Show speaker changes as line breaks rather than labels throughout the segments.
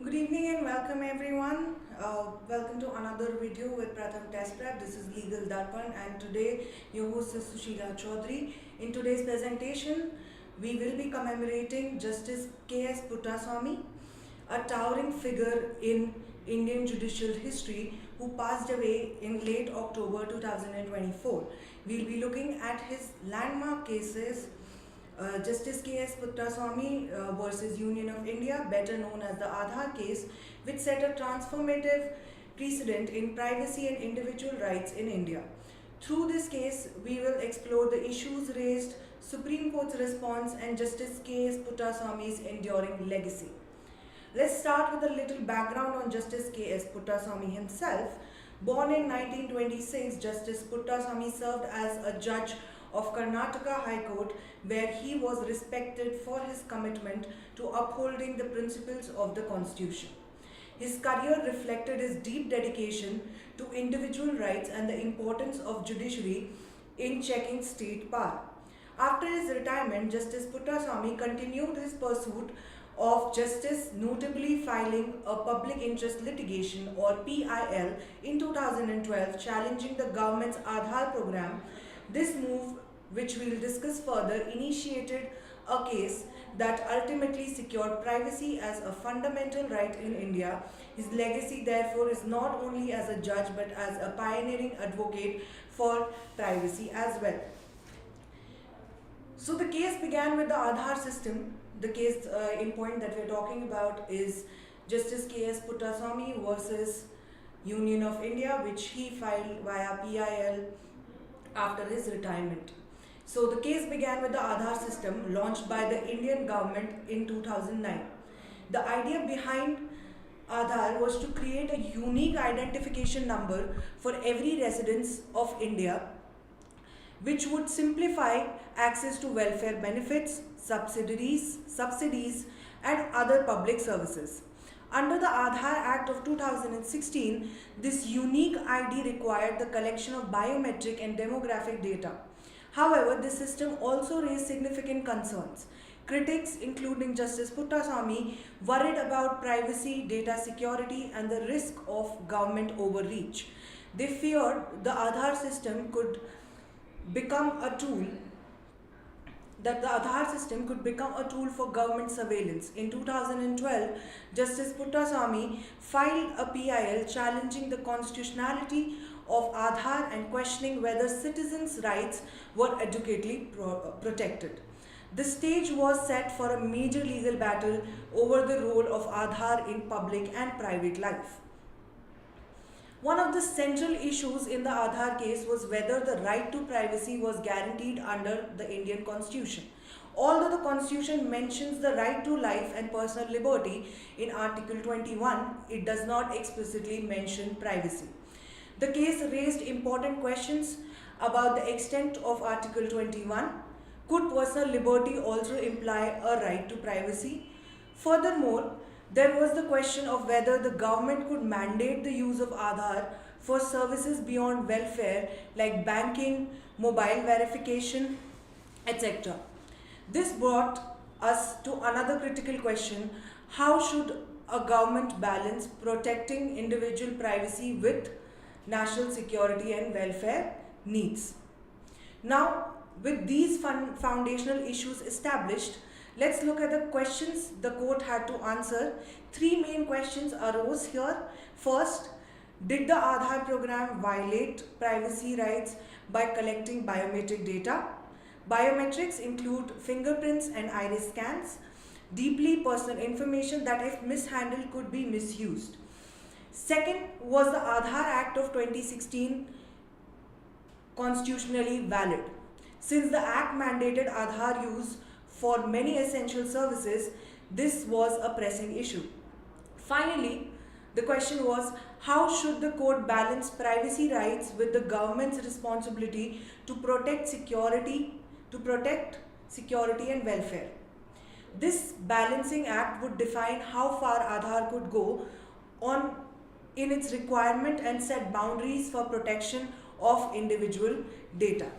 Good evening and welcome everyone. Welcome to another video with PRATHAM Test Prep. This is Legal Darpan and today your host is Sushila Chaudhary. In today's presentation, we will be commemorating Justice K.S. Puttaswamy, a towering figure in Indian judicial history who passed away in late October 2024. We'll be looking at his landmark cases, Justice K.S. Puttaswamy versus Union of India, better known as the Aadhaar case, which set a transformative precedent in privacy and individual rights in India. Through this case, we will explore the issues raised, Supreme Court's response, and Justice K.S. Puttaswamy's enduring legacy. Let's start with a little background on Justice K.S. Puttaswamy himself. Born in 1926, Justice Puttaswamy served as a judge of Karnataka High Court, where he was respected for his commitment to upholding the principles of the Constitution. His career reflected his deep dedication to individual rights and the importance of judiciary in checking state power. After his retirement, Justice Puttaswamy continued his pursuit of justice, notably filing a public interest litigation or PIL in 2012 challenging the government's Aadhaar program. This move, which we will discuss further, initiated a case that ultimately secured privacy as a fundamental right in India. His legacy, therefore, is not only as a judge but as a pioneering advocate for privacy as well. So the case began with the Aadhaar system. The case in point that we are talking about is Justice K.S. Puttaswamy versus Union of India, which he filed via PIL after his retirement. So the case began with the Aadhaar system launched by the Indian government in 2009. The idea behind Aadhaar was to create a unique identification number for every resident of India, which would simplify access to welfare benefits, subsidies and other public services. Under the Aadhaar Act of 2016, this unique ID required the collection of biometric and demographic data. However, this system also raised significant concerns. Critics, including Justice Puttaswamy, worried about privacy, data security, and the risk of government overreach. They feared the Aadhaar system could become a tool for government surveillance. In 2012, Justice Puttaswamy filed a PIL challenging the constitutionality of Aadhaar and questioning whether citizens' rights were adequately protected. The stage was set for a major legal battle over the role of Aadhaar in public and private life. One of the central issues in the Aadhaar case was whether the right to privacy was guaranteed under the Indian Constitution. Although the Constitution mentions the right to life and personal liberty in Article 21, it does not explicitly mention privacy. The case raised important questions about the extent of Article 21. Could personal liberty also imply a right to privacy? Furthermore, there was the question of whether the government could mandate the use of Aadhaar for services beyond welfare like banking, mobile verification, etc. This brought us to another critical question: how should a government balance protecting individual privacy with national security and welfare needs? Now, with these foundational issues established, let's look at the questions the court had to answer. Three main questions arose here. First, did the Aadhaar program violate privacy rights by collecting biometric data? Biometrics include fingerprints and iris scans, deeply personal information that, if mishandled, could be misused. Second, was the Aadhaar Act of 2016 constitutionally valid? Since the Act mandated Aadhaar use for many essential services, this was a pressing issue. Finally, the question was, how should the court balance privacy rights with the government's responsibility to protect security and welfare? This balancing act would define how far Aadhaar could go in its requirement and set boundaries for protection of individual data.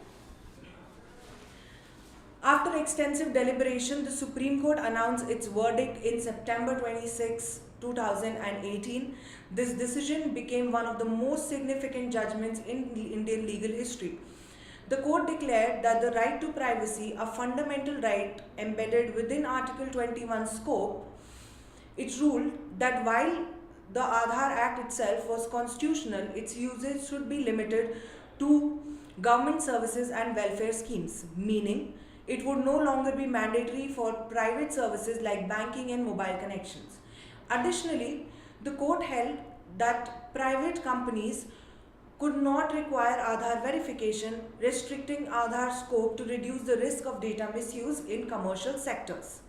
After extensive deliberation, the Supreme Court announced its verdict in September 26, 2018. This decision became one of the most significant judgments in Indian legal history. The court declared that the right to privacy, a fundamental right embedded within Article 21 scope, it ruled that while the Aadhaar Act itself was constitutional, its usage should be limited to government services and welfare schemes, meaning it would no longer be mandatory for private services like banking and mobile connections. Additionally, the court held that private companies could not require Aadhaar verification, restricting Aadhaar scope to reduce the risk of data misuse in commercial sectors.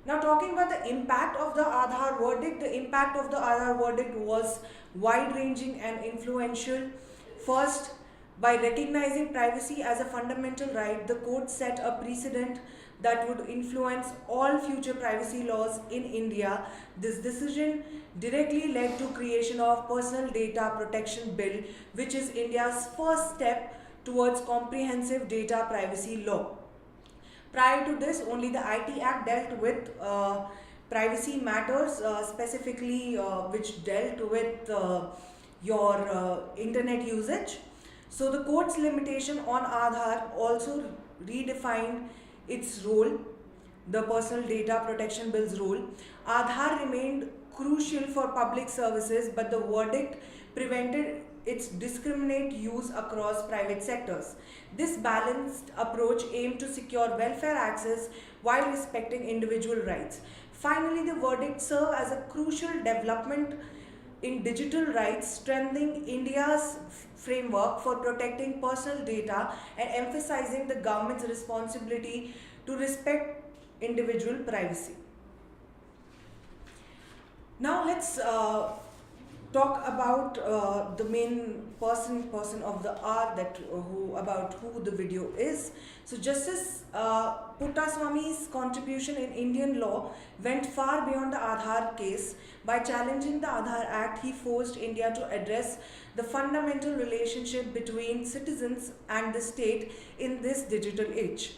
Now, talking about the impact of the Aadhaar verdict, the impact of the Aadhaar verdict was wide-ranging and influential. First, by recognizing privacy as a fundamental right, the court set a precedent that would influence all future privacy laws in India. This decision directly led to creation of Personal Data Protection Bill, which is India's first step towards comprehensive data privacy law. Prior to this, only the IT Act dealt with privacy matters, specifically which dealt with your internet usage. So the court's limitation on Aadhaar also redefined its role, the Personal Data Protection Bill's role. Aadhaar remained crucial for public services, but the verdict prevented its discriminate use across private sectors. This balanced approach aimed to secure welfare access while respecting individual rights. Finally, the verdict served as a crucial development in digital rights, strengthening India's framework for protecting personal data and emphasizing the government's responsibility to respect individual privacy. Now let's talk about the main person of the hour, about who the video is. So Justice Puttaswamy's contribution in Indian law went far beyond the Aadhaar case. By challenging the Aadhaar Act, he forced India to address the fundamental relationship between citizens and the state in this digital age.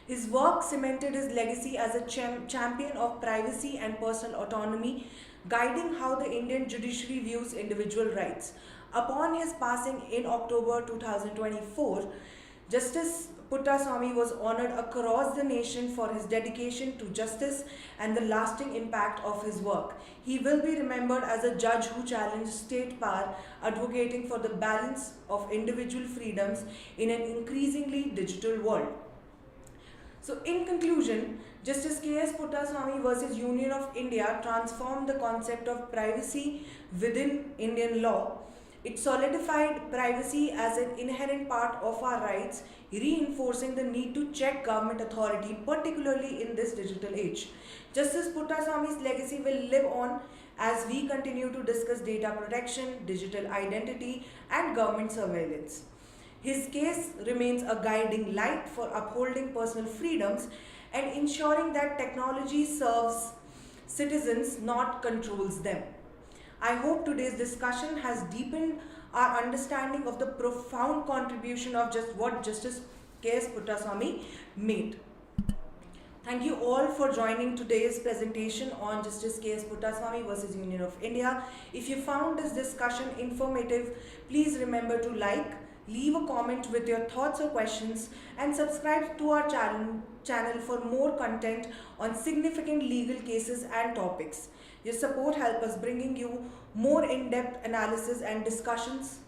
His work cemented his legacy as a champion of privacy and personal autonomy, guiding how the Indian judiciary views individual rights. Upon his passing in October 2024, Justice Puttaswamy was honored across the nation for his dedication to justice and the lasting impact of his work. He will be remembered as a judge who challenged state power, advocating for the balance of individual freedoms in an increasingly digital world. So in conclusion, Justice K.S. Puttaswamy versus Union of India transformed the concept of privacy within Indian law. It solidified privacy as an inherent part of our rights, reinforcing the need to check government authority, particularly in this digital age. Justice Puttaswamy's legacy will live on as we continue to discuss data protection, digital identity, and government surveillance. His case remains a guiding light for upholding personal freedoms and ensuring that technology serves citizens, not controls them. I hope today's discussion has deepened our understanding of the profound contribution of what Justice K.S. Puttaswamy made. Thank you all for joining today's presentation on Justice K.S. Puttaswamy versus Union of India. If you found this discussion informative, please remember to like, leave a comment with your thoughts or questions, and subscribe to our channel for more content on significant legal cases and topics. Your support helps us bringing you more in-depth analysis and discussions